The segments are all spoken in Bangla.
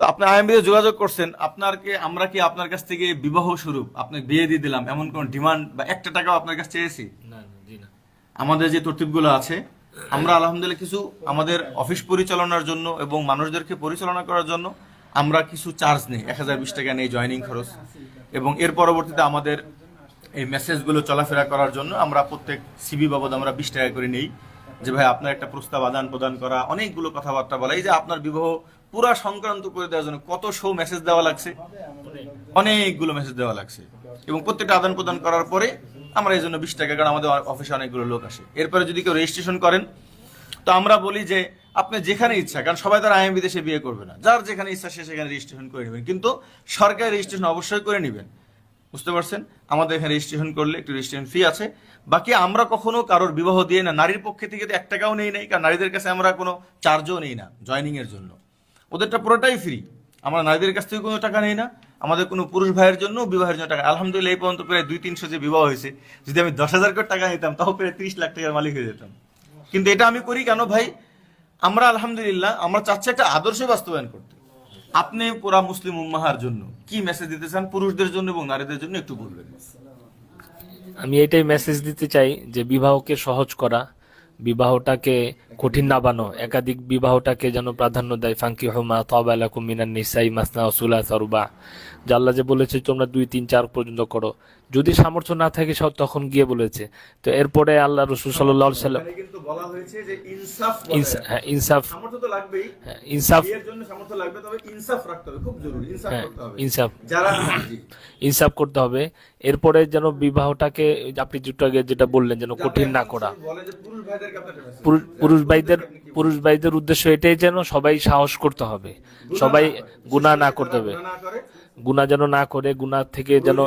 তো আপনি আইএমবিতে যোগাযোগ করছেন, আমরা কি আপনার কাছ থেকে বিবাহ স্বরূপ আপনাকে বিয়ে দিয়ে দিলাম এমন কোন ডিমান্ড বা একটা টাকাও আপনার কাছে চেয়েছি? না না, জি না। আমাদের যে তরতিবগুলো আছে, আমরা আলহামদুলিল্লাহ কিছু আমাদের অফিস পরিচালনার জন্য এবং মানুষদেরকে পরিচালনা করার জন্য আমরা কিছু চার্জ নেই, 1020 টাকা নেই জয়নিং খরচ। এবং এর পরবর্তীতে আমাদের এই মেসেজগুলো চলাফেরা করার জন্য আমরা প্রত্যেক সিবি বাবদ আমরা 20 টাকা করে নেই। যে ভাই আপনার একটা প্রস্তাব আদান প্রদান করা, অনেকগুলো কথাবার্তা বলা, এই যে আপনার বিবাহ পুরা সংক্রান্ত করে দেওয়ার জন্য কত শো মেসেজ দেওয়া লাগছে, অনেকগুলো মেসেজ দেওয়া লাগছে। এবং প্রত্যেকটা আদান প্রদান করার পরে আমরা এই জন্য 20 টাকা, কারণ আমাদের অফিসে অনেকগুলো লোক আসে। এরপরে যদি কেউ রেজিস্ট্রেশন করেন, তো আমরা বলি যে আপনি যেখানে ইচ্ছা, কারণ সবাই তার আইএমবি দেশে বিয়ে করবে না, যার যেখানে ইচ্ছা সে সেখানে রেজিস্ট্রেশন করে নেবেন, কিন্তু সরকারি রেজিস্ট্রেশন অবশ্যই করে নেবেন। বুঝতে পারছেন? আমাদের এখানে রেজিস্ট্রেশন করলে একটু রেজিস্ট্রেশন ফি আছে। বাকি আমরা কখনো কারোর বিবাহ দিয়ে না, নারীর পক্ষে থেকে তো 1 টাকাও নেই নাই, কারণ নারীদের কাছে আমরা কোনো চার্জও নেই না জয়নিং এর জন্য, ওদেরটা পুরোটাই ফ্রি। আমরা নারীদের কাছ থেকে কোনো টাকা নেই না, আমাদের কোনো পুরুষ ভাইয়ের জন্য বিবাহের জন্য টাকা। আলহামদুলিল্লাহ এই পর্যন্ত প্রায় 200-300 যে বিবাহ হয়েছে, যদি আমি 10,000 করে টাকা নিতাম তাও প্রায় 30 লাখ টাকার মালিক হয়ে যেতাম। কিন্তু এটা আমি করি কেন ভাই? আমরা আলহামদুলিল্লাহ আমরা চাচ্ছি একটা আদর্শ বাস্তবায়ন করতে। আপনি পুরা মুসলিম উম্মাহার জন্য কি মেসেজ দিতে চান, পুরুষদের জন্য এবং নারীদের জন্য একটু বলবেন। আমি এটাই মেসেজ দিতে চাই যে বিবাহকে সহজ করা, বিবাহটাকে কঠিন না বানো, একাধিক বিবাহটাকে যেন প্রাধান্য দেয়। ফাঙ্কিহু মা তাবা লাকুম মিনান নিসাই মাসনা ওয়া সুলাসা রুবা। যে আল্লাহ যে বলেছে তোমরা 2, 3, 4 পর্যন্ত করো, যদি সামর্থ্য না থাকে সব তখন গিয়ে বলেছে। তো এরপরে আল্লাহ রাসূল সাল্লাল্লাহু আলাইহি সাল্লাম কিন্তু বলা হয়েছে যে ইনসাফ, ইনসাফ, সামর্থ্য তো লাগবেই, ইনসাফ, বিয়ের জন্য সামর্থ্য লাগবে, তবে ইনসাফ রাখতে হবে, খুব জরুরি ইনসাফ করতে হবে। ইনসাফ, যারা ইনসাফ করতে হবে। এরপরে যেন বিবাহটাকে আপনি যেটা বললেন যেন কঠিন না করা। বলে যে পুরুষ ভাইদেরকে আপনার পুরুষ ভাইদের উদ্দেশ্য এটাই যেন সবাই সাহস করতে হবে, সবাই গুনাহ না করতে হবে, গুনাহ যেন না করে, গুনাহ থেকে যেন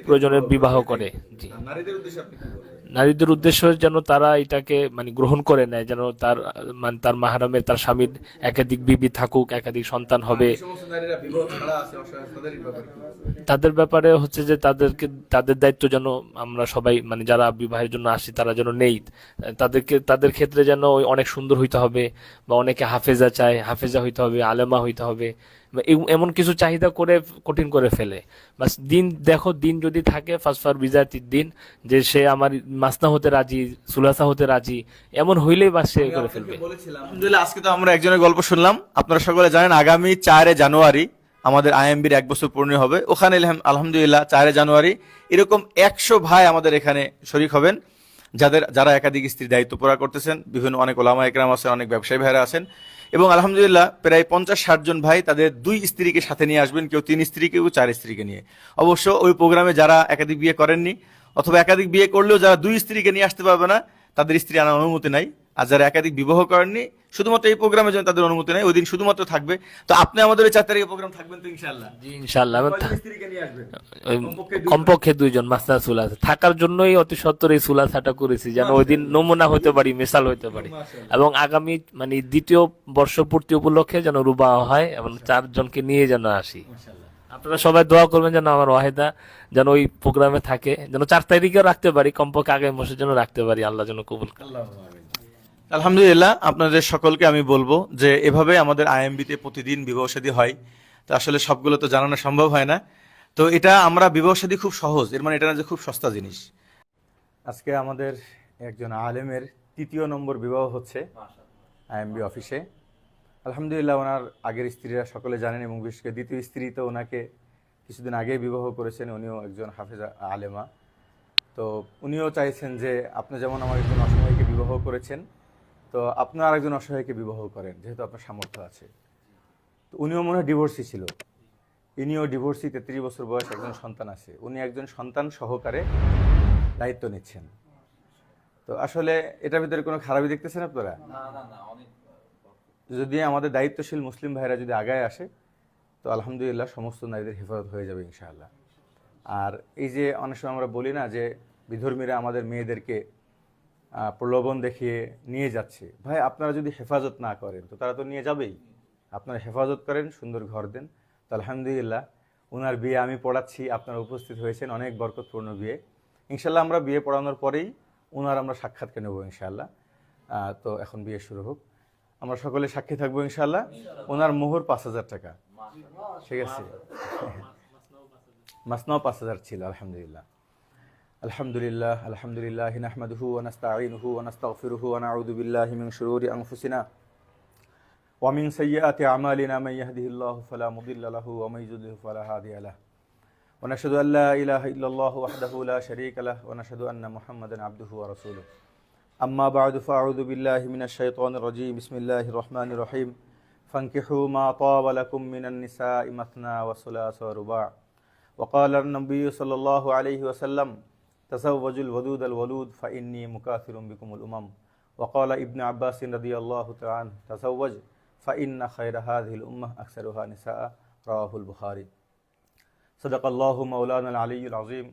প্রয়োজনের বিবাহ করে। জি, নারীদের উদ্দেশ্যে আপনি কি বলেন? নারীদের উদ্দেশ্য যেন তারা এটাকে মানে গ্রহণ করে নেয়, যেন তার মানে তার মাহরামে তার স্বামীর একাধিক বিবি থাকুক, একাধিক সন্তান হবে। যে সমস্ত নারীরা বিবাহ ছাড়া আছে, অসহায়, তাদের ব্যাপারে কি বলবেন? তাদের ব্যাপারে হচ্ছে যে তাদের দায়িত্ব যেন আমরা সবাই মানে যারা বিবাহের জন্য আসি তারা যেন নেই, তাদের ক্ষেত্রে যেন অনেক সুন্দর হইতে হবে, বা অনেকে হাফেজা চায়, হাফেজা হইতে হবে, আলেমা হইতে হবে, বা এমন কিছু চাহিদা করে কঠিন করে ফেলে। বাস দিন দেখো, দিন যদি থাকে ফাসফার বিজাতির দিন, যে সে আমার মাসনা হতে রাজি, সুলাসা হতে রাজি, এমন হইলেই বাস সে করে ফেলবে। আলহামদুলিল্লাহ, আজকে তো আমরা একজনের গল্প শুনলাম। আপনারা সকলে জানেন আগামী 4 জানুয়ারি আমাদের আইএমবির 1 বছর পূর্ণ হবে। ওখানে আলহামদুলিল্লাহ 4 জানুয়ারি এরকম 100 ভাই আমাদের এখানে শরীক হবেন, যারা একাধিক স্ত্রীর দায়িত্ব পুরা করতেছেন। বিভিন্ন অনেক ওলামা একরাম আছেন, অনেক ব্যবসায়ী ভাইরা আছেন, এবং আলহামদুলিল্লাহ প্রায় 50-60 জন ভাই তাদের 2 স্ত্রীকে সাথে নিয়ে আসবেন, কেউ 3 স্ত্রী, কেউ 4 স্ত্রীকে নিয়ে। অবশ্য ওই প্রোগ্রামে যারা একাধিক বিয়ে করেননি অথবা একাধিক বিয়ে করলেও যারা 2 স্ত্রীকে নিয়ে আসতে পারবে না, তাদের স্ত্রী আনার অনুমতি নাই। আর যারা একাধিক বিবাহ করেননি, শুধুমাত্র এই প্রোগ্রামের জন্য তাদের অনুমতি নাই, ওই দিন শুধুমাত্র থাকবে। তো আপনি আমাদের ওই 4 তারিখে প্রোগ্রাম থাকবেন তো ইনশাআল্লাহ? জি ইনশাআল্লাহ। স্ত্রীকে নিয়ে আসবেন কমপক্ষে 2 জন মাসনা সুলাসা থাকার জন্যই অতি সত্বর এই সুলাসাটা করেছি, যেন ওই দিন নমুনা হতে পারি, মিসাল হতে পারি, এবং আগামী মানে 2য় বর্ষপূর্তি উপলক্ষে যেন রুবা হয় এবং 4 জনকে নিয়ে যেন আসি। আপনারা সবাই দোয়া করবেন যেন আমার ওয়াহিদা যেন ওই প্রোগ্রামে থাকে, যেন 4 তারিখেও রাখতে পারি, কমপক্ষে আগামী বছর যেন রাখতে পারি, আল্লাহ যেন কবুল করেন। আলহামদুলিল্লাহ, আপনাদের সকলকে আমি বলবো যে এভাবে আমাদের আইএমবিতে প্রতিদিন বিবাহ শাদী হয়। তো আসলে সবগুলো তো জানানো সম্ভব হয় না। তো এটা আমরা বিবাহ শাদী খুব সহজ, এর মানে এটা না যে খুব সস্তা জিনিস। আজকে আমাদের একজন আলেমের 3য় নম্বর বিবাহ হচ্ছে আইএমবি অফিসে। আলহামদুলিল্লাহ, ওনার আগের স্ত্রীরা সকলে জানেন, এবং বিশেষ করে 2য় স্ত্রী তো ওনাকে কিছুদিন আগে বিবাহ করেছেন, উনিও একজন হাফেজা আলেমা। তো উনিও চাইছেন যে আপনি যেমন আমার একজন অসহায়কে বিবাহ করেছেন, তো আপনার আরেকজন অসহায়কে বিবাহ করেন, যেহেতু আপনার সামর্থ্য আছে। তো উনিও মনে হয় ডিভোর্সি ছিল, ইনিও ডিভোর্সি, 33 বছর বয়স, একজন সন্তান আছে, উনি একজন সন্তান সহকারে দায়িত্ব নিচ্ছেন। তো আসলে এটার ভিতরে কোনো খারাপই দেখতেছেন আপনারা? যদি আমাদের দায়িত্বশীল মুসলিম ভাইরা যদি আগায় আসে, তো আলহামদুলিল্লাহ সমস্ত নারীদের হেফাজত হয়ে যাবে ইনশাআল্লাহ। আর এই যে অনেক সময় আমরা বলি না যে বিধর্মীরা আমাদের মেয়েদেরকে প্রলোভন দেখিয়ে নিয়ে যাচ্ছে, ভাই আপনারা যদি হেফাজত না করেন তো তারা তো নিয়ে যাবেই। আপনারা হেফাজত করেন, সুন্দর ঘর দেন। তো আলহামদুলিল্লাহ ওনার বিয়ে আমি পড়াচ্ছি, আপনারা উপস্থিত হয়েছেন, অনেক বরকতপূর্ণ বিয়ে। ইনশাল্লাহ আমরা বিয়ে পড়ানোর পরেই ওনার আমরা সাক্ষাৎকে নেবো ইনশাআল্লাহ। তো এখন বিয়ে শুরু হোক, আমরা সকলে সাক্ষী থাকবো ইনশাআল্লাহ। ওনার মোহর 5,000 টাকা। ঠিক আছে, মাসনাও 5,000 ছিল। আলহামদুলিল্লাহ, আলহামদুলিল্লাহ, আলহামদুলিল্লাহ নাহমাদুহু ওয়া নাস্তাঈনুহু ওয়া নাস্তাগফিরুহু ওয়া নাউযু বিল্লাহি মিন শুরুরি আনফুসিনা ওয়া মিন সাইয়্যাতি আমালিনা মান ইয়াহদিহিল্লাহু ফালা মুদিল্লা লাহু ওয়া মান ইউদ্লিল ফালা হাদিয়া লাহু ওয়া নাশহাদু আল লা ইলাহা ইল্লাল্লাহু ওয়াহদাহু লা শারীকা লাহু ওয়া নাশহাদু আন্না মুহাম্মাদান আবদুহু ওয়া রাসূলুহু আম্মা বা'দু ফাআউযু বিল্লাহি মিনাশ শাইতানির রাজীম বিসমিল্লাহির রহমানির রহিম ফানকিহু মা তাবা লাকুম মিনান নিসাই মাসনা ওয়া সুলাসা ওয়া রুবা' ওয়া ক্বালা an-nabiyyu সাল্লাল্লাহু আলাইহি ওয়াসাল্লাম তাযাওয়াজুল ওয়াদুদাল ওয়ালুদ ফাইন্নী মুকাথিরুম বিকুমুল উমাম ওয়া ক্বালা ইবনু আব্বাস রাদিয়াল্লাহু তাআলা আনহু তাযাওয়াজ ফাইন্না খায়রা হাযিহিল উম্মাহ আকসারুহা নিসাআ রাওয়াহুল বুখারী সাদাকাল্লাহু মাওলানাল আলিয়্যুল আযীম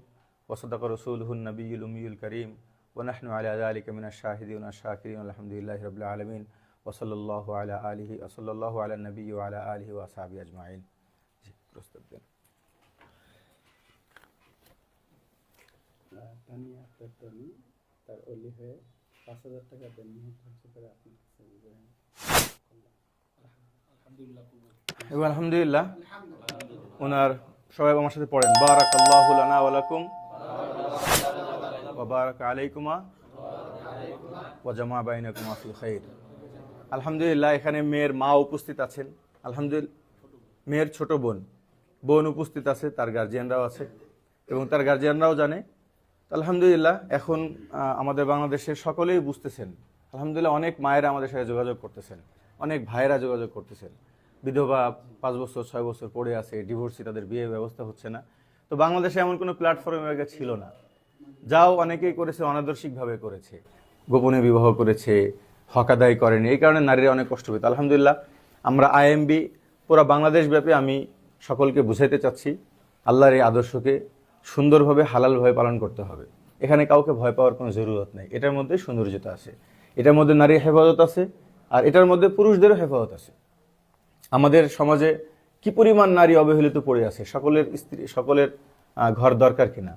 ওয়া সাদাকা রাসূলুহুন নাবিয়্যুল উম্মিয়্যুল কারীম ওয়া নাহনু আলা যালিকা মিনাশ শাহিদিন ওয়াশ শাকিরিন আলহামদুলিল্লাহি রাব্বিল আলামিন ওয়া সাল্লাল্লাহু আলা আলিহি ওয়া সাল্লাল্লাহু আলা নাবিয়্যি ওয়া আলা আলিহি ওয়া আসহাবিহি আজমাইন। জি, প্রস্তাব দেন। তানিয়া আক্তার তনি তার অলি হয়ে 5,000 টাকা দেন খরচ করে আপনি এবং আলহামদুলিল্লাহ ওনার সবাই আমার সাথে পড়েন বারাকাল্লাহু লানা ওয়া লাকুম ওয়া বারাকা আলাইকুমা ওয়া জামা বাইনাকুমা ফিল খাইর। আলহামদুলিল্লাহ এখানে মেয়ের মা উপস্থিত আছেন, আলহামদুলিল্লাহ মেয়ের ছোট বোন উপস্থিত আছে, তার গার্জিয়ানরাও আছে এবং তার গার্জিয়ানরাও জানে। আলহামদুলিল্লাহ এখন আমাদের বাংলাদেশের সকলেই বুঝতেছেন, আলহামদুলিল্লাহ অনেক মায়েরা আমাদের সাথে যোগাযোগ করতেছেন, অনেক ভাইয়েরা যোগাযোগ করতেছেন, বিধবা 5 বছর 6 বছর পড়ে আছে, ডিভোর্সি, তাদের বিয়ে ব্যবস্থা হচ্ছে না। তো বাংলাদেশে এমন কোনো প্ল্যাটফর্ম আগে ছিল না, যাও অনেকেই করেছে, অনাদর্শিকভাবে করেছে, গোপনে বিবাহ করেছে, হক আদায় করেনি, এই কারণে নারীরা অনেক কষ্ট পেত। আলহামদুলিল্লাহ আমরা আইএমবি পুরো বাংলাদেশ ব্যাপী আমি সকলকে বুঝাইতে চাচ্ছি আল্লাহর এই আদর্শকে সুন্দরভাবে হালালভাবে পালন করতে হবে। এখানে কাউকে ভয় পাওয়ার কোনো জরুরত নেই, এটার মধ্যে সৌন্দর্যতা আছে, এটার মধ্যে নারীর হেফাজত আছে, আর এটার মধ্যে পুরুষদেরও হেফাজত আছে। আমাদের সমাজে কি পরিমাণ নারী অবহেলিত পড়ে আছে, সকলের ঘর দরকার কিনা।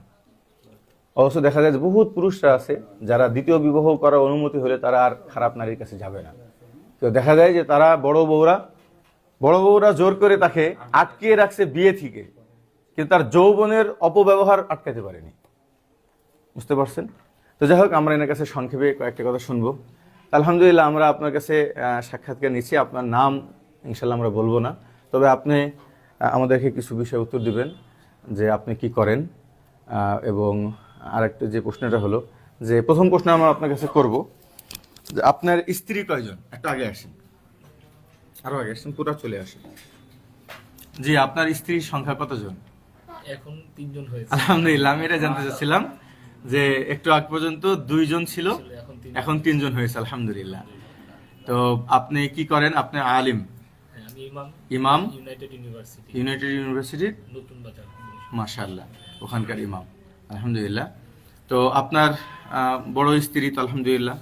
অবশ্য দেখা যায় যে বহুত পুরুষরা আছে যারা দ্বিতীয় বিবাহ করার অনুমতি হলে তারা আর খারাপ নারীর কাছে যাবে না। তো দেখা যায় যে তারা বড় বউরা জোর করে তাকে আটকিয়ে রাখছে বিয়ে থেকে, কিন্তু তার যৌবনের অপব্যবহার আটকাতে পারেনি। বুঝতে পারছেন? তো যাই হোক, আমরা এনার কাছে সংক্ষেপে কয়েকটা কথা শুনবো। আলহামদুলিল্লাহ আমরা আপনার কাছে সাক্ষাৎকার নিচ্ছি, আপনার নাম ইনশাল্লাহ আমরা বলবো না, তবে আপনি আমাদেরকে কিছু বিষয়ে উত্তর দিবেন যে আপনি কি করেন। এবং আরেকটা যে প্রশ্নটা হলো যে প্রথম প্রশ্ন আমরা আপনার কাছে করব যে আপনার স্ত্রী কয়জন? একটু আগে আসেন, আরো আগে আসেন, পুরো চলে আসেন। জি, আপনার স্ত্রীর সংখ্যা কতজন? এখন 3 জন হয়েছে। আলহামদুলিল্লাহ, আমি এটা জানতে চাচ্ছিলাম যে একটু আগ পর্যন্ত 2 জন ছিল, এখন 3 জন হয়েছে। আলহামদুলিল্লাহ। তো আপনি কি করেন? আপনি আলিম? আমি ইমাম ইউনাইটেড ইউনিভার্সিটির নতুন বাজার। মাশাআল্লাহ, ওখানকার ইমাম। আলহামদুলিল্লাহ। তো আপনার বড় স্ত্রী তো আলহামদুলিল্লাহ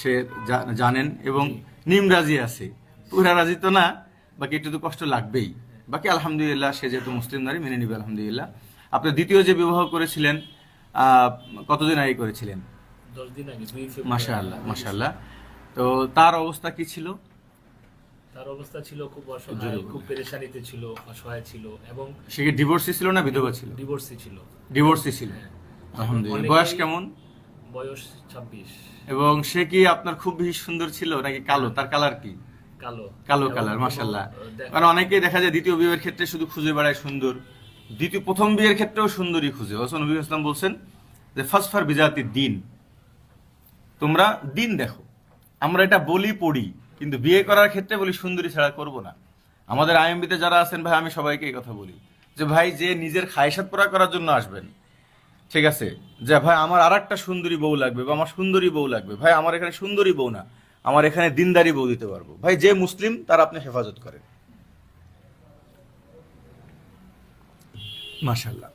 সে জানেন এবং নিম রাজি আছে, পুরা রাজি তো না, বাকি একটু তো কষ্ট লাগবেই, বাকি আলহামদুলিল্লাহ সে যেহেতু মুসলিম নারী মেনে নিবে আলহামদুলিল্লাহ। আপনি দ্বিতীয় যে বিবাহ করেছিলেন কতদিন আগে করেছিলেন? 10 দিন আগে, 2 ফেব্রুয়ারি। মাশাআল্লাহ। তো তার অবস্থা কি ছিল? তার অবস্থা ছিল খুব অসহায়, খুব পেরেশানিতে ছিল, অসহায় ছিল এবং সে কি ডিভোর্সি ছিল না বিধবা ছিল? ডিভোর্সি ছিল। আলহামদুলিল্লাহ। বয়স কেমন? বয়স 26। এবং সে কি আপনার খুব বেশি সুন্দর ছিল নাকি কালো? তার কালার কি? কালো কালার। মাশাআল্লাহ। কারণ অনেকেই দেখা যায় দ্বিতীয় বিয়ের ক্ষেত্রে শুধু খুঁজে বেড়ায় সুন্দর, প্রথম বিয়ের ক্ষেত্রেও সুন্দরী খুঁজে। রাসূল নবী ইসলাম বলছেন যে ফাসফার বিজাতি দিন, তোমরা দিন দেখো। আমরা এটা বলি পড়ি, কিন্তু বিয়ে করার ক্ষেত্রে বলি সুন্দরী ছাড়া করব না। আমাদের আইএমবিতে যারা আছেন ভাই, আমি সবাইকে এই কথা বলি যে ভাই, যে নিজের খায়সাত পুরা করার জন্য আসবেন, ঠিক আছে, যে ভাই আমার আর একটা সুন্দরী বউ লাগবে বা আমার সুন্দরী বউ লাগবে, ভাই আমার এখানে সুন্দরী বউ না, আমার এখানে দিনদারি বউ দিতে পারবো। ভাই যে মুসলিম তার আপনি হেফাজত করেন। মাশাআল্লাহ।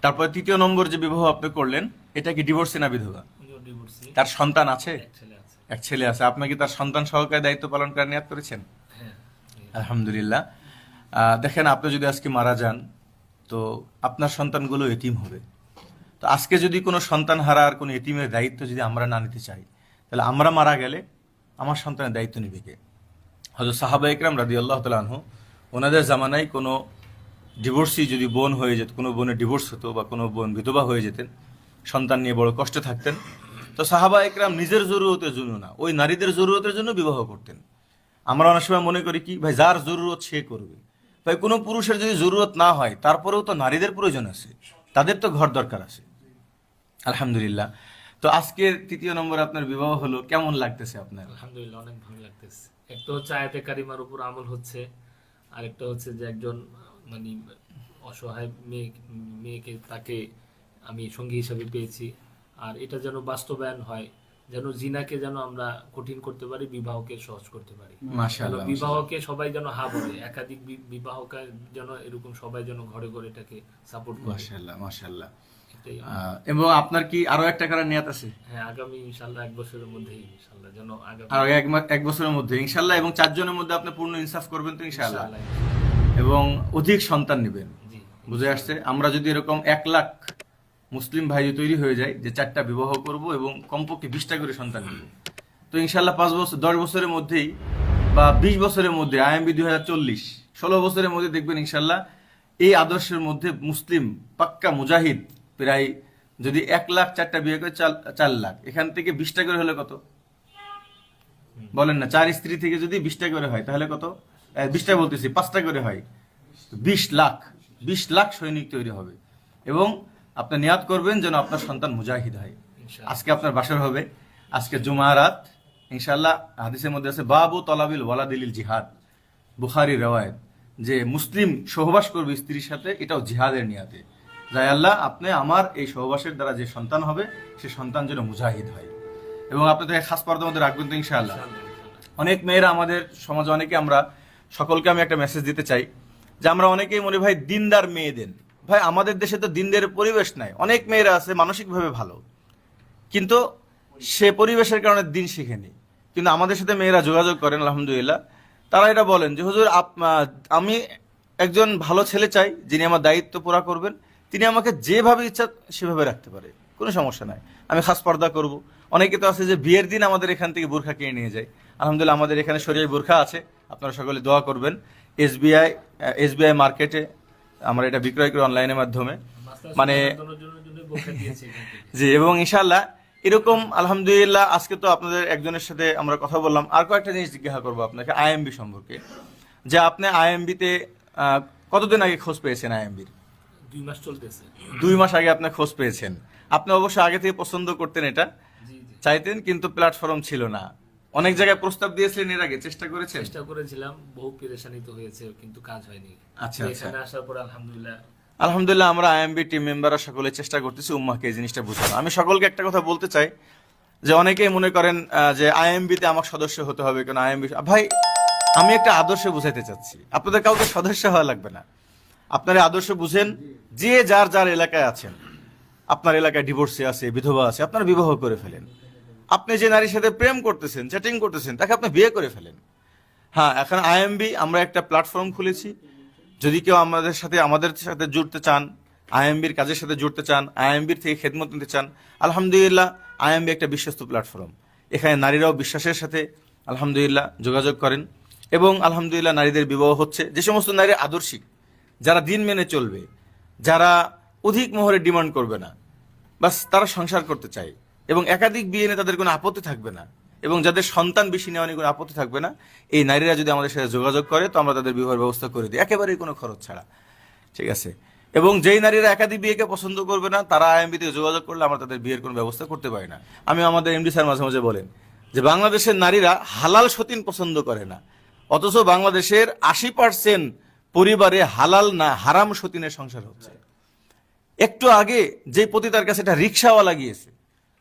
তারপর তৃতীয় নম্বর যে বিবাহ আপনি করলেন, এটা কি ডিভোর্সি না বিধবা? তার সন্তান আছে? এক ছেলে আছে। আপনি কি তার সন্তান সহকারে দায়িত্ব পালন করার নিয়ত করেছেন? আলহামদুলিল্লাহ। দেখেন, আপনি যদি আজকে মারা যান তো আপনার সন্তানগুলো এতিম হবে। তো আজকে যদি কোনো সন্তান হারার কোনো এতিমের দায়িত্ব যদি আমরা না নিতে চাই, তাহলে আমরা মারা গেলে আমার সন্তানের দায়িত্ব নিবে কে? হযরত সাহাবা ইকরাম রাদিয়াল্লাহু তাআলা আনহু ওনাদের জামানায় কোনো ডিভোর্সি যদি বোন হয়ে যেত, কোনো বোনের ডিভোর্স হতো বা কোনো বোন বিধবা হয়ে যেতেন, সন্তান নিয়ে বড় কষ্টে থাকতেন, তো সাহাবা ইকরাম নিজের জরুরতের জন্য না, ওই নারীদের জরুরতের জন্য বিবাহ করতেন। আমরা অনেক সময় মনে করি কি ভাই যার জরুরত সে করবে, ভাই কোনো পুরুষের যদি জরুরত না হয় তারপরেও তো নারীদের প্রয়োজন আছে, তাদের তো ঘর দরকার আছে। আলহামদুলিল্লাহ। তো আজকের 3য় নম্বর আপনার বিবাহ হলো, কেমন লাগতেছে আপনার? আলহামদুলিল্লাহ, অনেক ভালো লাগতেছে। একটা হচ্ছে আয়াতে কারিমার উপর আমল হচ্ছে, আরেকটা হচ্ছে যে একজন মানে অসহায় মেয়েকে তাকে আমি সঙ্গী হিসাবে পেয়েছি। আর এটা যেন বাস্তবায়ন হয়, যেন জিনাকে যেন আমরা কঠিন করতে পারি, বিবাহকে সহজ করতে পারি। মাশাআল্লাহ, বিবাহকে সবাই যেন হা বলে, একাধিক বিবাহকে যেন এরকম সবাই যেন ঘরে ঘরে এটাকে সাপোর্ট করে। মাশাআল্লাহ, মাশাআল্লাহ। এটাই এবং আপনার কি আরো একটা করার নিয়ত আছে? হ্যাঁ, আগামী ইনশাআল্লাহ 1 বছরের মধ্যেই ইনশাআল্লাহ যেন আগামী আর এক বছরের মধ্যে ইনশাআল্লাহ, এবং 4 জনের মধ্যে আপনি পূর্ণ ইনসাফ করবেন তো ইনশাআল্লাহ, ইনশাআল্লাহ। এবং অধিক সন্তান নেবেন। জি, বুঝে আসছে? আমরা যদি এরকম 1 লাখ মুসলিম ভাই তৈরি হয়ে যায় যে 4টা বিবাহ করব এবং কমপক্ষে 20টা করে সন্তান নেব, তো ইনশাআল্লাহ 5 বছর 10 বছরের মধ্যেই বা 20 বছরের মধ্যে IMB 2040 16 বছরের মধ্যে দেখবেন ইনশাআল্লাহ এই আদর্শের মধ্যে মুসলিম পাক্কা মুজাহিদ প্রায়, যদি 1 লাখ 4টা বিয়ে করে 4 লাখ, এখান থেকে 20টা করে হলে কত বলেন না? 4 স্ত্রী থেকে যদি 20টা করে হয় তাহলে কত? 20টা বলতেছি, 5টা করে হয় 20 লাখ সৈনিক তৈরি হবে। এবং আপনি নিয়াত করবেন যেন আপনার সন্তান মুজাহিদ হয়। ইনশাআল্লাহ। আজকে আপনার বাসর হবে, আজকে জুমা রাত ইনশাআল্লাহ। হাদিসের মধ্যে আছে বাবু তলাবিল ওয়ালাদিল জিহাদ, বুখারী রওয়ায়াত, যে মুসলিম সহবাস করবে স্ত্রীর সাথে, এটাও জিহাদের নিয়াতে। যাই আল্লাহ আপনি আমার এই সহবাসের দ্বারা যে সন্তান হবে সে সন্তান যেন মুজাহিদ হয়। এবং আপনি তাকে খাস পর্দার মধ্যে রাখবেন তো ইনশাআল্লাহ। অনেক মেয়েরা আমাদের সমাজে, অনেকে, আমরা সকলকে আমি একটা মেসেজ দিতে চাই যে আমরা অনেকেই মনে ভাই দিনদার মেয়ে দেন, ভাই আমাদের দেশে তো দিনদের পরিবেশ নাই। অনেক মেয়েরা আছে মানসিকভাবে ভালো, কিন্তু সে পরিবেশের কারণে দিন শিখেনি। কিন্তু আমাদের সাথে মেয়েরা যোগাযোগ করেন আলহামদুলিল্লাহ, তারা এটা বলেন যে হুজুর আমি একজন ভালো ছেলে চাই যিনি আমার দায়িত্ব পুরা করবেন, তিনি আমাকে যেভাবে ইচ্ছা সেভাবে রাখতে পারে, কোনো সমস্যা নাই, আমি খাস পর্দা করব। অনেকে তো আছে যে বিয়ের দিন আমাদের এখান থেকে বোরখা কিনে নিয়ে যায়। আলহামদুলিল্লাহ আমাদের এখানে শরীয়ী বোরখা আছে, আপনারা সকলে দোয়া করবেন। এসবিআই মার্কেটে আমরা এটা বিক্রয় করি অনলাইনের মাধ্যমে, মানে জি। এবং ইনশাআল্লাহ এরকম আলহামদুলিল্লাহ আজকে তো আপনাদের একজনের সাথে আমরা কথা বললাম। আর কয়েকটা জিনিস জিজ্ঞাসা করবো আপনাকে IMB সম্পর্কে, যে আপনি IMB-তে কতদিন আগে খোঁজ পেয়েছেন? IMB-র 2 মাস চলতেছে। 2 মাস আগে আপনি খোঁজ পেয়েছেন। আপনি অবশ্য আগে থেকে পছন্দ করতেন, এটা জি, চাইতেন, কিন্তু প্ল্যাটফর্ম ছিল না। অনেক জায়গায় প্রস্তাব দিয়েছিলেন, এর আগে চেষ্টা করেছেন? চেষ্টা করেছিলাম, বহু পেরেশানিতে হয়েছে, কিন্তু কাজ হয়নি। আচ্ছা, এখানে আসার পর আলহামদুলিল্লাহ আমরা IMB টিম মেম্বাররা সকলে চেষ্টা করতেছি উম্মাহকে এই জিনিসটা বোঝানো। আমি সকলকে একটা কথা বলতে চাই যে অনেকেই মনে করেন যে IMB-তে আমার সদস্য হতে হবে, কেন IMB? ভাই আমি একটা আদর্শ বুঝাইতে চাচ্ছি, আপনাদের কাউকে সদস্য হওয়া লাগবে না। আপনারা আদর্শ বুঝেন, যে যার যার এলাকায় আছেন, আপনার এলাকায় ডিভোর্সে আছে, বিধবা আছে, আপনারা বিবাহ করে ফেলেন। আপনি যে নারীর সাথে প্রেম করতেছেন, চ্যাটিং করতেছেন, তাকে আপনি বিয়ে করে ফেলেন। হ্যাঁ, এখন IMB আমরা একটা প্ল্যাটফর্ম খুলেছি, যদি কেউ আমাদের সাথে জুড়তে চান, IMB-র কাজের সাথে জুড়তে চান, IMB-র থেকে খেদমত নিতে চান, আলহামদুলিল্লাহ IMB একটা বিশ্বস্ত প্ল্যাটফর্ম। এখানে নারীরাও বিশ্বাসের সাথে আলহামদুলিল্লাহ যোগাযোগ করেন, এবং আলহামদুলিল্লাহ নারীদের বিবাহ হচ্ছে। যে সমস্ত নারী আদর্শিক, যারা দিন মেনে চলবে, যারা অধিক মোহরের ডিমান্ড করবে না, বাস তারা সংসার করতে চায়, এবং একাধিক বিয়ে নিয়ে তাদের কোনো আপত্তি থাকবে না, এবং যাদের সন্তান বেশি নেওয়া নিয়ে কোনো আপত্তি থাকবে না, এই নারীরা যদি আমাদের সাথে যোগাযোগ করে তো আমরা তাদের বিবাহের ব্যবস্থা করে দিই, একেবারেই কোনো খরচ ছাড়া। ঠিক আছে? এবং যেই নারীরা একাধিক বিয়েকে পছন্দ করবে না, তারা IMB-তে যোগাযোগ করলে আমরা তাদের বিয়ের কোনো ব্যবস্থা করতে পারি না। আমি আমাদের MD স্যার মাঝে মাঝে বলেন যে বাংলাদেশের নারীরা হালাল সতীন পছন্দ করে না, অথচ বাংলাদেশের 80% পরিবারে হালাল না হারাম সতীনের সংসার হচ্ছে। একটু আগে যে পতি তার কাছে একটা রিক্সাওয়ালা গিয়েছে,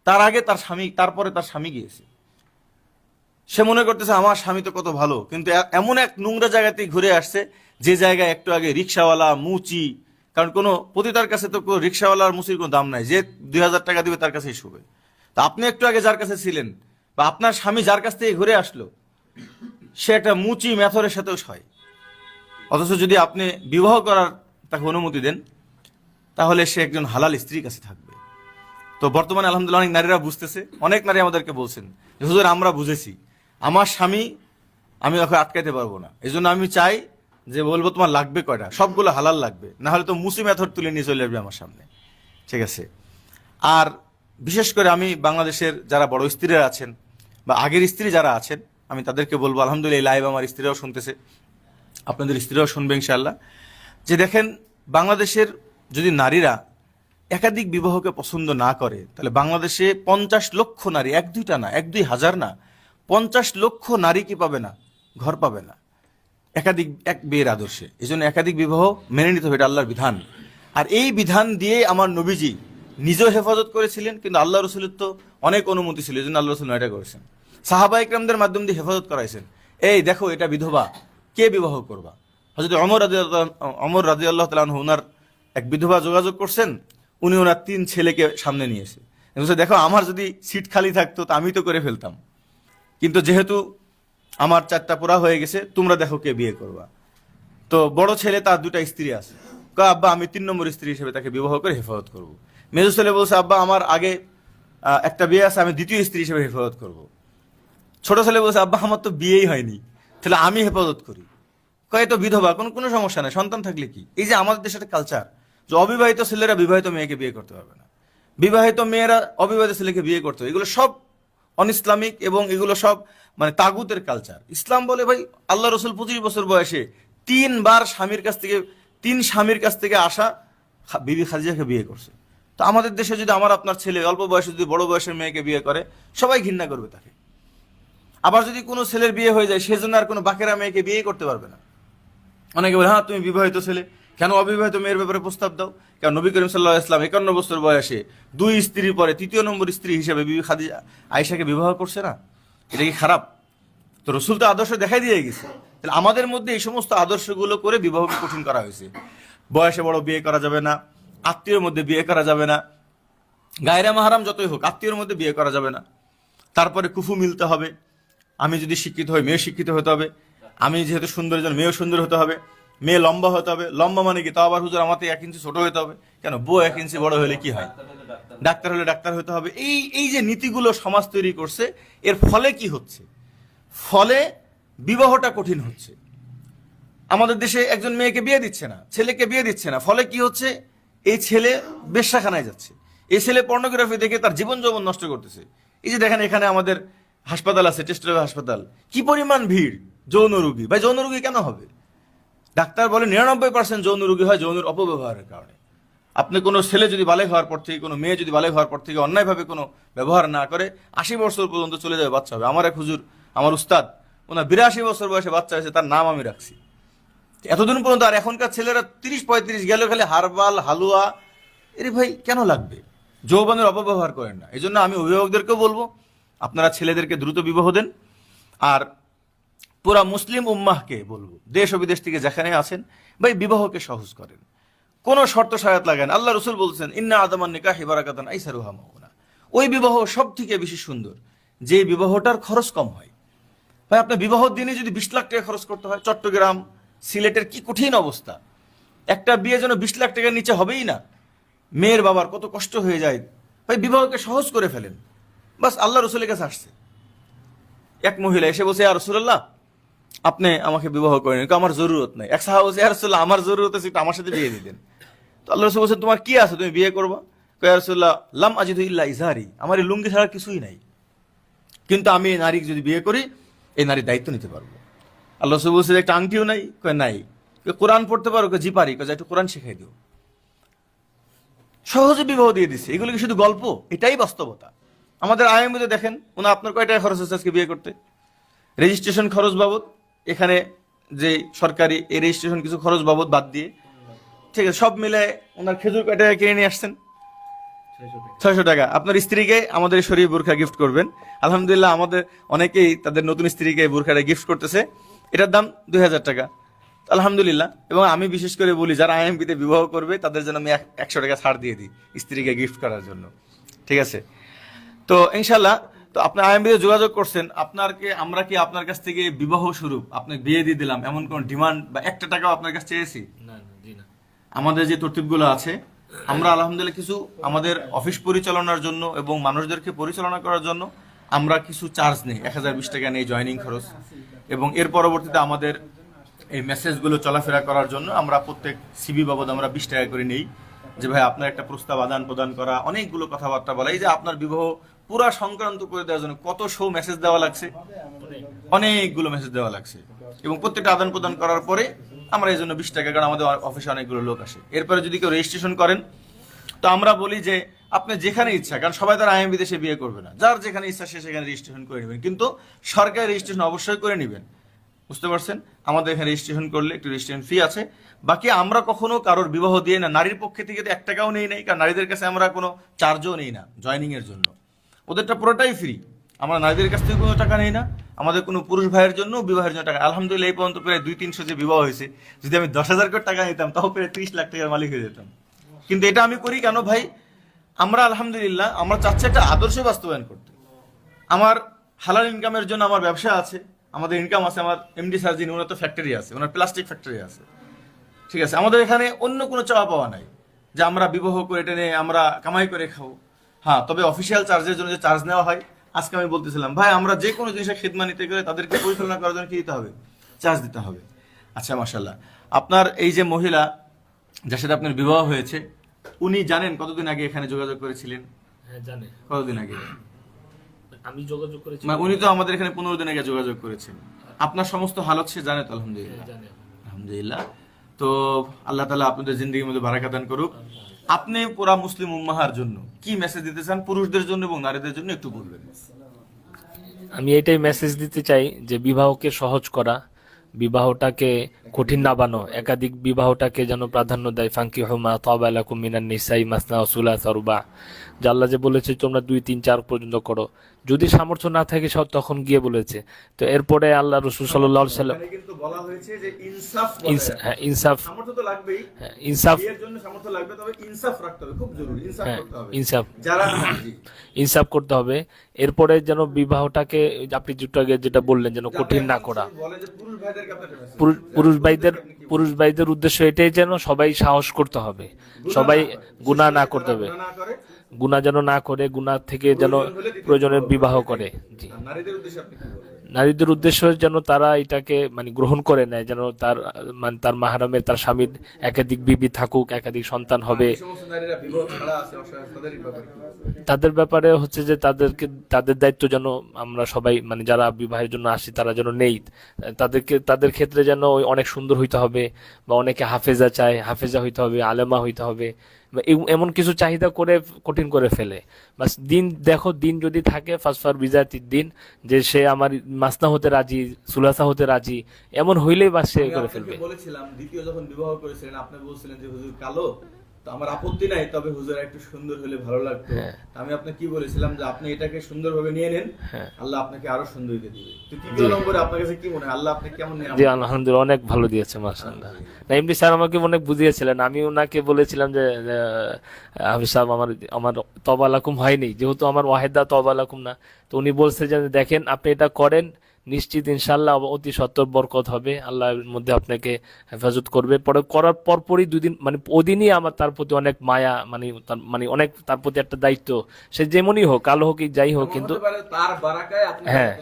তার আগে তার স্বামী, তারপরে তার স্বামী গিয়েছে। সে মনে করতেছে আমার স্বামী তো কত ভালো, কিন্তু এমন এক নোংরা জায়গাতেই ঘুরে আসছে যে জায়গায় একটু আগে রিক্সাওয়ালা, মুচি, কারণ কোনো পতিতার কাছে তো কোনো রিক্সাওয়ালার মুচির কোনো দাম নাই, যে 2000 টাকা দিবে তার কাছেই শুবে। তা আপনি একটু আগে যার কাছে ছিলেন, বা আপনার স্বামী যার কাছ থেকে ঘুরে আসলো, সে একটা মুচি মেথরের সাথেও হয়। অথচ যদি আপনি বিবাহ করার তাকে অনুমতি দেন, তাহলে সে একজন হালাল স্ত্রীর কাছে থাকবে। তো বর্তমানে আলহামদুলিল্লাহ অনেক নারীরা বুঝতেছে, অনেক নারী আমাদেরকে বলছেন যে হুজুর আমরা বুঝেছি, আমার স্বামী আমি ওকে আটকাইতে পারবো না। এই জন্য আমি চাই যে বলবো তোমার লাগবে কয়টা, সবগুলো হালাল লাগবে, না হলে তো মুসি মেথড তুলে নিয়ে চলে আসবে আমার সামনে। ঠিক আছে। আর বিশেষ করে আমি বাংলাদেশের যারা বড় স্ত্রীরা আছেন বা আগের স্ত্রী যারা আছেন, আমি তাদেরকে বলবো, আলহামদুলিল্লাহ এই লাইভ আমার স্ত্রীরাও শুনতেছে, আপনাদের স্ত্রীরাও শুনবে ইনশাআল্লাহ, যে দেখেন বাংলাদেশের যদি নারীরা একাধিক বিবাহকে পছন্দ না করে, তাহলে বাংলাদেশে 50 লক্ষ নারী, 1-2টা না, 1-2 হাজার না, 50 লক্ষ নারী কি পাবে না, ঘর পাবে না এক বিয়ের আদর্শে। এই জন্য একাধিক বিবাহ মেনে নিতে হবে, এটা আল্লাহর বিধান। আর এই বিধান দিয়ে আমার নবীজি নিজেও হেফাজত করেছিলেন, কিন্তু আল্লাহ রসুলের তো অনেক অনুমতি ছিল, এই জন্য আল্লাহ রসুল এটা করেছেন। সাহাবা ইকরামদের মাধ্যম দিয়ে হেফাজত করাইছেন, এই দেখো এটা বিধবা, কে বিবাহ করবা। হযরত ওমর রাদিয়াল্লাহু তাআলা আনহু ওনার এক বিধবা যোগাযোগ করছেন, উনি ওনার 3 ছেলেকে সামনে নিয়েছে, দেখো আমার যদি সিট খালি থাকতো তা আমি তো করে ফেলতাম, কিন্তু যেহেতু আমার 4টা পুরা হয়ে গেছে, তোমরা দেখো কে বিয়ে করবা। তো বড় ছেলে, তার 2টা স্ত্রী আছে, কয় আব্বা আমি 3 নম্বর স্ত্রী হিসেবে তাকে বিবাহ করে হেফাজত করব। মেজো ছেলে বলছে আব্বা আমার আগে একটা বিয়ে আছে, আমি 2য় স্ত্রী হিসেবে হেফাজত করব। ছোট ছেলে বলছে আব্বা আমার তো বিয়েই হয়নি, তাহলে আমি হেফাজত করি। কয় তো বিধবা, কোনো সমস্যা নাই, সন্তান থাকলে কি। এই যে আমাদের দেশের একটা কালচার যে অবিবাহিত ছেলেরা বিবাহিত মেয়েকে বিয়ে করতে পারবে না, বিবাহিত মেয়েরা অবিবাহিত ছেলেকে বিয়ে করতে হবে, এগুলো সব অনইসলামিক এবং এগুলো সব মানে তাগুতের কালচার। ইসলাম বলে ভাই আল্লাহ রসুল 25 বছর বয়সে 3 স্বামীর কাছ থেকে আসা বিবি খাদিজাকে বিয়ে করছে। তো আমাদের দেশে যদি আমার আপনার ছেলে অল্প বয়সে যদি বড় বয়সের মেয়েকে বিয়ে করে, সবাই ঘৃণা করবে তাকে। আবার যদি কোনো ছেলের বিয়ে হয়ে যায়, সেজন্য আর কোনো বাকেরা মেয়েকে বিয়ে করতে পারবে না। অনেকে বলে হ্যাঁ তুমি বিবাহিত ছেলে, কেন অবিবাহিত মেয়ের ব্যাপারে প্রস্তাব দাও। কারণ নবী করিম সাল্লাল্লাহু আলাইহি ওয়াসাল্লাম 51 বছর বয়সে 2 স্ত্রীর পরে 3য় নম্বর স্ত্রী হিসেবে বিবি খাদিজা আয়েশাকে বিবাহ করছে না, এটা কি খারাপ? তো রসুল তো আদর্শ দেখাই দিয়ে গেছে। তাহলে আমাদের মধ্যে এই সমস্ত আদর্শগুলো করে বিবাহকে কঠিন করা হয়েছে। বয়সে বড় বিয়ে করা যাবে না, আত্মীয়ের মধ্যে বিয়ে করা যাবে না, গায়রা মাহারাম যতই হোক আত্মীয়ের মধ্যে বিয়ে করা যাবে না। তারপরে কুফু মিলতে হবে, আমি যদি শিক্ষিত হই মেয়ে শিক্ষিত হতে হবে, আমি যেহেতু সুন্দর একজন মেয়েও সুন্দর হতে হবে, মেয়ে লম্বা হতে হবে। লম্বা মানে কি, তাও আবার হুজুর আমার থেকে 1 ইঞ্চি ছোট হতে হবে, কেন বউ 1 ইঞ্চি বড় হলে কি হয়, ডাক্তার হলে ডাক্তার হতে হবে। এই যে নীতিগুলো সমাজ তৈরি করছে, এর ফলে কি হচ্ছে, ফলে বিবাহটা কঠিন হচ্ছে। আমাদের দেশে একজন মেয়েকে বিয়ে দিচ্ছে না, ছেলেকে বিয়ে দিচ্ছে না, ফলে কি হচ্ছে, এই ছেলে বেশ্যাখানায় যাচ্ছে, এই ছেলে পর্নোগ্রাফি দেখে তার জীবন যৌবন নষ্ট করতেছে। এই যে দেখেন এখানে আমাদের হাসপাতাল আছে, টেস্টের হাসপাতাল, কি পরিমাণ ভিড় যৌন রোগী। ভাই যৌন রোগী কেন হবে? ডাক্তার বলে 99% যৌন রোগী হয় যৌনের অপব্যবহারের কারণে। আপনি কোনো ছেলে যদি বালেগ হওয়ার পর থেকে, কোনো মেয়ে যদি বালেগ হওয়ার পর থেকে অন্যায়ভাবে কোনো ব্যবহার না করে, 80 বছর পর্যন্ত চলে যাবে বাচ্চা হবে। আমার এক হুজুর, আমার উস্তাদ, ওনার 82 বছর বয়সে বাচ্চা হয়েছে, তার নাম আমি রাখছি। এতদিন পর্যন্ত। আর এখনকার ছেলেরা 30-35 গেল খালি হারবাল হালুয়া, এর ভাই কেন লাগবে? যৌবনের অপব্যবহার করেন না। এই জন্য আমি অভিভাবকদেরকেও বলবো, আপনারা ছেলেদেরকে দ্রুত বিবাহ দেন। আর পুরা মুসলিম উম্মাহকে বলবো, দেশ ও বিদেশ থেকে যেখানে আছেন, ভাই বিবাহকে সহজ করেন, কোনো শর্ত সায়াত লাগান। আল্লাহ রসুল বলছেন ইন্না আদামান নিকাহি বারাকাতান আইসারুহা মাউনা, ওই বিবাহ সব থেকে বেশি সুন্দর যে বিবাহটার খরচ কম হয়। ভাই আপনার বিবাহর দিনে যদি 20 লাখ টাকা খরচ করতে হয়, চট্টগ্রাম সিলেটের কি কঠিন অবস্থা, একটা বিয়ে যেন 20 লাখ টাকার নিচে হবেই না, মেয়ের বাবার কত কষ্ট হয়ে যায়। ভাই বিবাহকে সহজ করে ফেলেন। বাস আল্লাহ রসুলের কাছে আসছে এক মহিলা, এসে বলছে ইয়া রাসূলুল্লাহ আপনি আমাকে বিবাহ করেন, আমার জরুরত নাই। এক সাহাবা বলছে ইয়া রাসূলুল্লাহ আমার জরুরত আছে, একটু আমার সাথে বিয়ে দিতেন। তো আল্লাহ রসুল বলছেন তোমার কি আছে, তুমি বিয়ে করবা? ইয়া রাসূলুল্লাহ লাম আজিদু ইল্লা ইজারি, আমার এই লুঙ্গি ছাড়া কিছুই নাই, কিন্তু আমি এই নারী যদি বিয়ে করি, এই নারীর দায়িত্ব নিতে পারবো। আল্লাহ রসুল বলছে একটা আংটিও নাই, কয় নাই। কোরআন পড়তে পারো? জি পারি। কয় একটু কোরআন শেখাই দিও। সহজে বিবাহ দিয়ে দিচ্ছে। এগুলো কি শুধু গল্প? এটাই বাস্তবতা। আমাদের আইএমবিতে দেখেন, ওনা আপনার কয় টাকা খরচ হচ্ছে আজকে বিয়ে করতে? রেজিস্ট্রেশন খরচ বাবদ, এখানে যে সরকারি এই রেজিস্ট্রেশন কিছু খরচ বাবদ বাদ দিয়ে, ঠিক আছে, সব মিলে ওনার খেজুর কয় টাকা কিনে নিয়ে আসছেন? 600 টাকা। আপনার স্ত্রীকে আমাদের শরীর বোরখা গিফট করবেন। আলহামদুলিল্লাহ আমাদের অনেকেই তাদের নতুন স্ত্রীকে বোরখাটা গিফট করতেছে, এটার দাম 2000 টাকা। আলহামদুলিল্লাহ। এবং আমি বিশেষ করে বলি, যারা আইএমপিতে বিবাহ করবে তাদের জন্য আমি 100 টাকা ছাড় দিয়ে দিই স্ত্রীকে গিফট করার জন্য, ঠিক আছে? তো ইনশাল্লাহ, তো আপনি আইএমপিতে যোগাযোগ করছেন, আমরা কি আপনার কাছ থেকে বিবাহ স্বরূপ আপনাকে বিয়ে দিয়ে দিলাম এমন কোন ডিমান্ড বা 1 টাকাও আপনার কাছে চেয়েছি? আমাদের যে তরতিবগুলো আছে, আমরা আলহামদুলিল্লাহ কিছু আমাদের অফিস পরিচালনার জন্য এবং মানুষদেরকে পরিচালনা করার জন্য আমরা কিছু চার্জ নেই, 1020 টাকা নেই জয়নিং খরচ, এবং এর পরবর্তীতে আমাদের এই মেসেজগুলো চলাফেরা করার জন্য আমরা প্রত্যেক সিবি বাবদ আমরা 20 টাকা করে নেই, যে ভাই আপনার একটা প্রস্তাব আদান প্রদান করা, অনেকগুলো কথাবার্তা বলা, এই যে আপনার বিবাহ পুরা সংক্রান্ত করে দেওয়ার জন্য কত শো মেসেজ দেওয়া লাগছে, অনেকগুলো মেসেজ দেওয়া লাগছে, এবং প্রত্যেকটা আদান প্রদান করার পরে আমরা এই জন্য 20 টাকা, কারণ আমাদের অফিসে অনেকগুলো লোক আসে। এরপরে যদি কেউ রেজিস্ট্রেশন করেন তো আমরা বলি যে আপনি যেখানে ইচ্ছা, কারণ সবাই তার আইএম বিদেশে বিয়ে করবে না, যার যেখানে ইচ্ছা সে সেখানে রেজিস্ট্রেশন করে নেবেন, কিন্তু সরকারি রেজিস্ট্রেশন অবশ্যই করে নেবেন, বুঝতে পারছেন? আমাদের এখানে রেজিস্ট্রেশন করলে একটু রেজিস্ট্রেশন ফি আছে। বাকি আমরা কখনো কারোর বিবাহ দিয়ে না, নারীর পক্ষে থেকে তো 1 টাকাও নেই নাই, কারণ নারীদের কাছে আমরা কোনো চার্জও নেই না জয়নিং এর জন্য, ওদেরটা পুরোটাই ফ্রি। আমরা নারীদের কাছ থেকে কোনো টাকা নেই না, আমাদের কোনো পুরুষ ভাইয়ের জন্য বিবাহের জন্য টাকা। আলহামদুলিল্লাহ এই পর্যন্ত প্রায় 200-300 যে বিবাহ হয়েছে, যদি আমি 10,000 করে টাকা নিতাম তাও প্রায় 30 লাখ টাকার মালিক হয়ে যেতাম। কিন্তু এটা আমি করি কেন ভাই? আমরা আলহামদুলিল্লাহ আমরা চাচ্ছি একটা আদর্শ বাস্তবায়ন করতে। আমার হালাল ইনকামের জন্য আমার ব্যবসা আছে, আমাদের ইনকাম আছে, আমার এমডি স্যার যিনি ওনার তো ফ্যাক্টরি আছে, ওনার প্লাস্টিক ফ্যাক্টরি আছে, ঠিক আছে? আমাদের এখানে অন্য কোনো চাওয়া পাওয়া নাই যে আমরা বিবাহ করে টেনে আমরা কামাই করে খাবো। হ্যাঁ, তবে অফিসিয়াল চার্জের জন্য যে চার্জ নেওয়া হয়, আজকে আমি বলতেছিলাম ভাই আমরা যে কোনো জিনিসের খিদমা নিতে গেলে তাদেরকে পরিচালনা করার জন্য কি দিতে হবে? চার্জ দিতে হবে। আচ্ছা, মাশাআল্লাহ, আপনার এই যে মহিলা যার সাথে আপনার বিবাহ হয়েছে, উনি জানেন কতদিন আগে এখানে যোগাযোগ করেছিলেন? হ্যাঁ, জানে। কতদিন আগে? আমি যোগাযোগ করেছি, মানে উনি তো আমাদের এখানে 15 দিন আগে যোগাযোগ করেছেন। আপনার সমস্ত হালত সে জানে তো? আলহামদুলিল্লাহ, জানে। আলহামদুলিল্লাহ। তো আল্লাহ তাআলা আপনাদের জিন্দেগির মধ্যে বারাকা দান করুক। আপনি পুরা মুসলিম উম্মাহার জন্য কি মেসেজ দিতে চান, পুরুষদের জন্য এবং নারীদের জন্য একটু বলবেন। আমি এটাই মেসেজ দিতে চাই যে বিবাহকে সহজ করা, বিবাহটাকে কঠিন না বানো, একাধিক বিবাহটাকে যেন প্রাধান্য দেয়। ফাঙ্কিহু মা তাবা লাকুম মিনান নিসাই মাসনা ওয়া সুলাসা ওয়া রুবা, যে আল্লাহ যে বলেছে তোমরা 2, 3, 4 পর্যন্ত করো, যদি সামর্থ্য না থাকে সব তখন গিয়ে বলেছে। তো এরপরে আল্লাহ রাসূল সাল্লাল্লাহু আলাইহি সাল্লাম এখানে কিন্তু বলা হয়েছে যে ইনসাফ, ইনসাফ, সামর্থ্য তো লাগবেই, ইনসাফ, বিয়ের জন্য সামর্থ্য লাগবে, তবে ইনসাফ রাখতে হবে, খুব জরুরি ইনসাফ করতে হবে, ইনসাফ, যারা ইনসাফ করতে হবে। এরপরে যেন বিবাহটাকে আপনি একটু আগে যেটা বললেন যেন কঠিন না করা। বলে যে পুরুষ ভাইদেরকে আপনাদের message। পুরুষ ভাইদের উদ্দেশ্য এটাই যেন সবাই সাহস করতে হবে, সবাই গুনাহ না করতে হবে, না করে, গুনাহ যেন না করে, গুনাহ থেকে যেন প্রয়োজনে বিবাহ করে। জি, আর নারীদের উদ্দেশ্যে আপনি কি বলবেন? নারীদের উদ্দেশ্য যেন তারা এটাকে মানে গ্রহণ করে নেয়, যেন তার মানে তার মাহরামের, তার স্বামীর একাধিক বিবি থাকুক, একাধিক সন্তান হবে। যে সমস্ত নারীরা বিবাহ ছাড়া আছে, অসহায়, তাদের ব্যাপারে কি বলবেন? তাদের ব্যাপারে হচ্ছে যে তাদের দায়িত্ব যেন আমরা সবাই মানে যারা বিবাহের জন্য আসি তারা যেন নেই, তাদের ক্ষেত্রে যেন ওই অনেক সুন্দর হইতে হবে, বা অনেকে হাফেজা চায়, হাফেজা হইতে হবে, আলেমা হইতে হবে, বা এমন কিছু চাহিদা করে কঠিন করে ফেলে। বাস দিন যদি থাকে ফাসফার বিজাতির দিন, যে সে আমার মাসনা হতে রাজি, সুলাসা হতে রাজি, এমন হইলেই বাস সে করে ফেলবে। আমি বলেছিলাম দ্বিতীয় যখন বিবাহ করেছিলেন আপনি বলছিলেন যে হুজুর কালো, তো আমার আপত্তি নাই, তবে হুজুর একটু সুন্দর হলে ভালো লাগতো। আমি আপনাকে কি বলেছিলাম যে আপনি এটাকে সুন্দরভাবে নিয়ে নেন, আল্লাহ আপনাকে আরো সুন্দর করে দিবে। তো তৃতীয় নম্বরে আপনার কাছে কি মনে হয় আল্লাহ আপনি কেমন নেন? জি আলহামদুলিল্লাহ, অনেক ভালো দিয়েছে মাশাআল্লাহ। না এমডি স্যার আমাকে অনেক বুঝিয়েছিলেন, আমি ওনাকে বলেছিলাম যে হাফিজ সাহেব আমার তওবা লাকুম হয়নি, যেহেতু আমার ওয়াহিদা তওবা লাকুম না, তো উনি বলছে যে দেখেন আপনি এটা করেন, নিশ্চিত ইনশাআল্লাহ অতি সত্তর বরকত হবে, আল্লাহ এর মধ্যে আপনাকে হেফাজত করবে। পরে করার পরপরই 2 দিন মানে ওদিনই আমার তার প্রতি অনেক মায়া, মানে অনেক তার প্রতি একটা দায়িত্ব, সে যেমনই হোক, কালো হোক যাই হোক, কিন্তু তার বারাকায় আপনি হ্যাঁ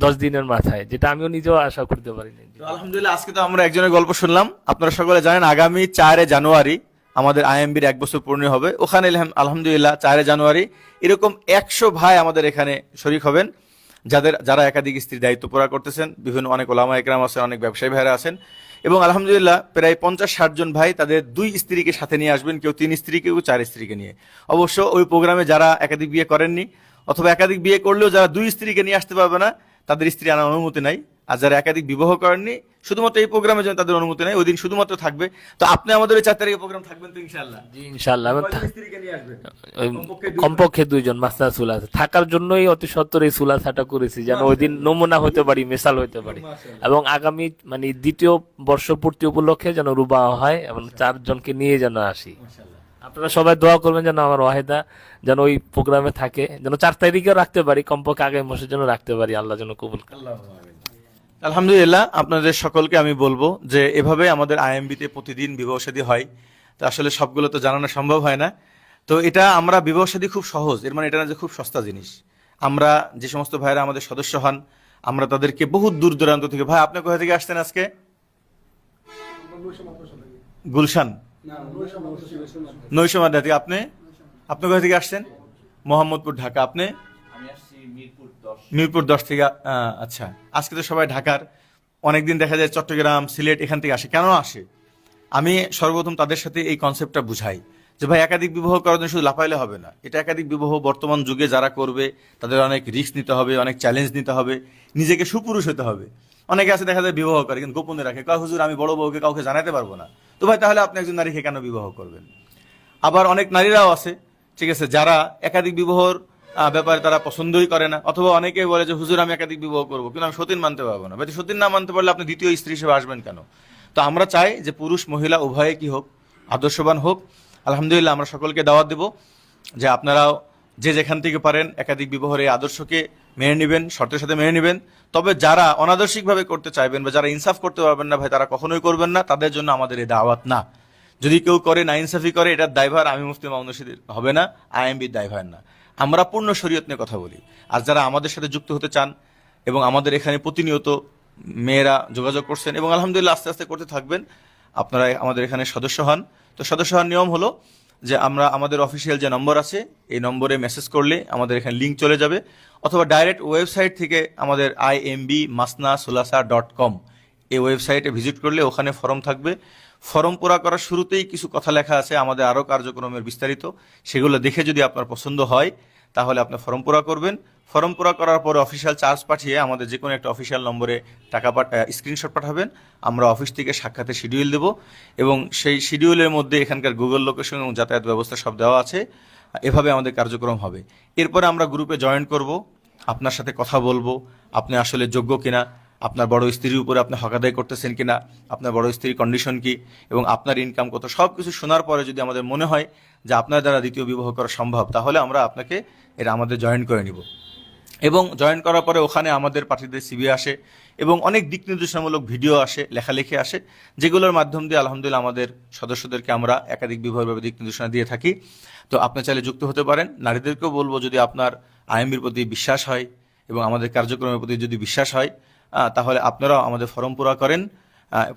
10 দিনের মাথায়, যেটা আমিও নিজেও আশা করতে পারিনি। তো আলহামদুলিল্লাহ, আজকে তো আমরা একজনের গল্প শুনলাম। আপনারা সকলে জানেন আগামী 4 জানুয়ারি আমাদের আইএমবির 1 বছর পূর্ণ হবে। ওখানে আলহামদুলিল্লাহ 4 জানুয়ারি এরকম 100 ভাই আমাদের এখানে শরীক হবেন, যারা একাধিক স্ত্রীর দায়িত্ব পুরা করতেছেন। বিভিন্ন অনেক ওলামা একরাম আছেন, অনেক ব্যবসায়ী ভাইরা আছেন, এবং আলহামদুলিল্লাহ প্রায় 50-60 জন ভাই তাদের 2 স্ত্রীকে সাথে নিয়ে আসবেন, কেউ 3 স্ত্রী, কেউ 4 স্ত্রীকে নিয়ে। অবশ্য ওই প্রোগ্রামে যারা একাধিক বিয়ে করেননি, অথবা একাধিক বিয়ে করলেও যারা 2 স্ত্রীকে নিয়ে আসতে পারবে না, তাদের স্ত্রী আনার অনুমতি নাই। আর যারা একাধিক বিবাহ করেননি, শুধুমাত্র এই প্রোগ্রামের জন্য তাদের অনুমতি নাই, ওই দিন শুধুমাত্র থাকবে। তো আপনি আমাদের ওই 4 তারিখে প্রোগ্রাম থাকবেন তো ইনশাআল্লাহ? জি ইনশাআল্লাহ, স্ত্রীকে নিয়ে আসবেন, কমপক্ষে 2 জন মাসনা সুলাসা থাকার জন্যই অতি সত্তর এই সুলাসাটা করেছি, যেন ওই দিন নমুনা হতে পারি, মেসাল হতে পারি, এবং আগামী মানে 2য় বর্ষপূর্তি উপলক্ষে যেন রুবা হয়, এবং 4 জনকে নিয়ে যেন আসি। আপনারা সবাই দোয়া করবেন যেন আমার ওয়াহিদা যেন ওই প্রোগ্রামে থাকে, যেন 4 তারিখেও রাখতে পারি, কমপক্ষে আগামী মাসের জন্য রাখতে পারি, আল্লাহ যেন কবুল করেন। আলহামদুলিল্লাহ, আপনাদের সকলকে আমি বলবো যে এভাবে আমাদের আইএমবিতে প্রতিদিন বিবাহ শাদী হয়। তো আসলে সবগুলো তো জানানো সম্ভব হয় না। তো এটা আমরা বিবাহ শাদী খুব সহজ, এর মানে এটা না যে খুব সস্তা জিনিস। আমরা যে সমস্ত ভাইরা আমাদের সদস্য হন, আমরা তাদেরকে বহুত দূর দূরান্ত থেকে, ভাই আপনি কোথা থেকে আসছেন আজকে? গুলশান, নৈশমাদা থেকে। আপনি আপনি কোথা থেকে আসছেন? মোহাম্মদপুর, ঢাকা। আপনি? মিরপুর 10 থেকে। আচ্ছা, আজকে তো সবাই ঢাকার, অনেকদিন দেখা যায় চট্টগ্রাম, সিলেট এখান থেকে আসে। কেন আসে? আমি সর্বপ্রথম তাদের সাথে এই কনসেপ্টটা বুঝাই যে ভাই একাধিক বিবাহ করার জন্য শুধু লাফাইলে হবে না। এটা একাধিক বিবাহ বর্তমান যুগে যারা করবে তাদের অনেক রিস্ক নিতে হবে, অনেক চ্যালেঞ্জ নিতে হবে, নিজেকে সুপুরুষ হতে হবে। অনেকে আছে দেখা যায় বিবাহ করে কিন্তু গোপনে রাখে, কয় হুজুর আমি বড় বউকে কাউকে জানাতে পারবো না। তো ভাই তাহলে আপনি একজন নারীকে কেন বিবাহ করবেন? আবার অনেক নারীরাও আছে, ঠিক আছে, যারা একাধিক বিবাহর ব্যাপারে তারা পছন্দই করে না, অথবা অনেকে বলে যে হুজুর আমি একাধিক বিবাহ করবো কিন্তু আমি সতীন মানতে পারবো না। ভাই সতীন না মানতে পারলে আপনি দ্বিতীয় স্ত্রী হিসেবে আসবেন কেন? তো আমরা চাই যে পুরুষ মহিলা উভয়ে কি হোক, আদর্শবান হোক। আলহামদুলিল্লাহ আমরা সকলকে দাওয়াত দেব যে আপনারাও যে যেখান থেকে পারেন একাধিক বিবাহের এই আদর্শকে মেনে নেবেন, শর্তের সাথে মেনে নেবেন। তবে যারা অনাদর্শিকভাবে করতে চাইবেন বা যারা ইনসাফ করতে পারবেন না ভাই, তারা কখনোই করবেন না, তাদের জন্য আমাদের এই দাওয়াত না। যদি কেউ করে না ইনসাফি করে, এটার দায়ভার আমি মুফতি মামুনুর রশিদের হবে না, আইএমবির দায়ভার না। আমরা পূর্ণ শরীয়ত নিয়ে কথা বলি। আর যারা আমাদের সাথে যুক্ত হতে চান এবং আমাদের এখানে প্রতিনিয়ত মেয়েরা যোগাযোগ করছেন এবং আলহামদুলিল্লাহ আস্তে আস্তে করতে থাকবেন, আপনারা আমাদের এখানে সদস্য হন। তো সদস্য হওয়ার নিয়ম হলো যে আমরা আমাদের অফিসিয়াল যে নম্বর আছে এই নম্বরে মেসেজ করলে আমাদের এখানে লিঙ্ক চলে যাবে, অথবা ডাইরেক্ট ওয়েবসাইট থেকে আমাদের imbmasnasulasa.com এই ওয়েবসাইটে ভিজিট করলে ওখানে ফর্ম থাকবে। ফর্ম পুরা করার শুরুতেই কিছু কথা লেখা আছে আমাদের আরও কার্যক্রমের বিস্তারিত, সেগুলো দেখে যদি আপনার পছন্দ হয় তাহলে আপনি ফর্ম পুরা করবেন। ফর্ম পুরা করার পরে অফিসিয়াল চার্জ পাঠিয়ে আমাদের যে কোনো একটা অফিসিয়াল নম্বরে টাকা স্ক্রিনশট পাঠাবেন। আমরা অফিস থেকে সাক্ষাতের শিডিউল দেব এবং সেই শিডিউলের মধ্যে এখানকার গুগল লোকেশন এবং যাতায়াত ব্যবস্থা সব দেওয়া আছে। এভাবে আমাদের কার্যক্রম হবে। এরপরে আমরা গ্রুপে জয়েন করব, আপনার সাথে কথা বলবো, আপনি আসলে যোগ্য কিনা, আপনার বড় স্ত্রীর উপরে আপনি হক আদায় করতেছেন কিনা, আপনার বড় স্ত্রীর কন্ডিশন কি এবং আপনার ইনকাম কত, সব কিছু শোনার পরে যদি আমাদের মনে হয় যে আপনার দ্বারা দ্বিতীয় বিবাহ করা সম্ভব, তাহলে আমরা আপনাকে এরা আমাদের জয়েন করে নিব। এবং জয়েন করার পরে ওখানে আমাদের পার্টিদের সিভি আসে এবং অনেক দিক নির্দেশনামূলক ভিডিও আসে, লেখালেখি আসে, যেগুলোর মাধ্যম দিয়ে আলহামদুলিল্লাহ আমাদের সদস্যদেরকে আমরা একাধিক বিবাহের ব্যাপারে দিক নির্দেশনা দিয়ে থাকি। তো আপনি চাইলে যুক্ত হতে পারেন। নারীদেরকেও বলবো, যদি আপনার আইএমবির প্রতি বিশ্বাস হয় এবং আমাদের কার্যক্রমের প্রতি যদি বিশ্বাস হয় তাহলে আপনারাও আমাদের ফর্ম পুরা করেন।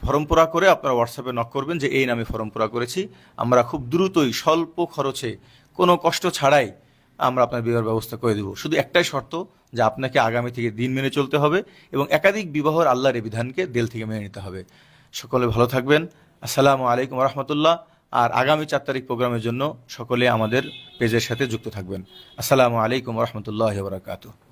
ফর্ম পুরা করে আপনারা হোয়াটসঅ্যাপে নক করবেন যে এই নামে ফর্ম পুরা করেছি। আমরা খুব দ্রুতই স্বল্প খরচে কোনো কষ্ট ছাড়াই আমরা আপনার বিবাহের ব্যবস্থা করে দেব। শুধু একটাই শর্ত যে আপনাকে আগামী থেকে দিন মেনে চলতে হবে এবং একাধিক বিবাহের আল্লাহর এই বিধানকে দিল থেকে মেনে নিতে হবে। সকলে ভালো থাকবেন। আসসালামু আলাইকুম রহমতুল্লাহ। আর আগামী 4 তারিখ প্রোগ্রামের জন্য সকলে আমাদের পেজের সাথে যুক্ত থাকবেন। আসসালামু আলাইকুম রহমতুল্লাহ বারাকাতুহু।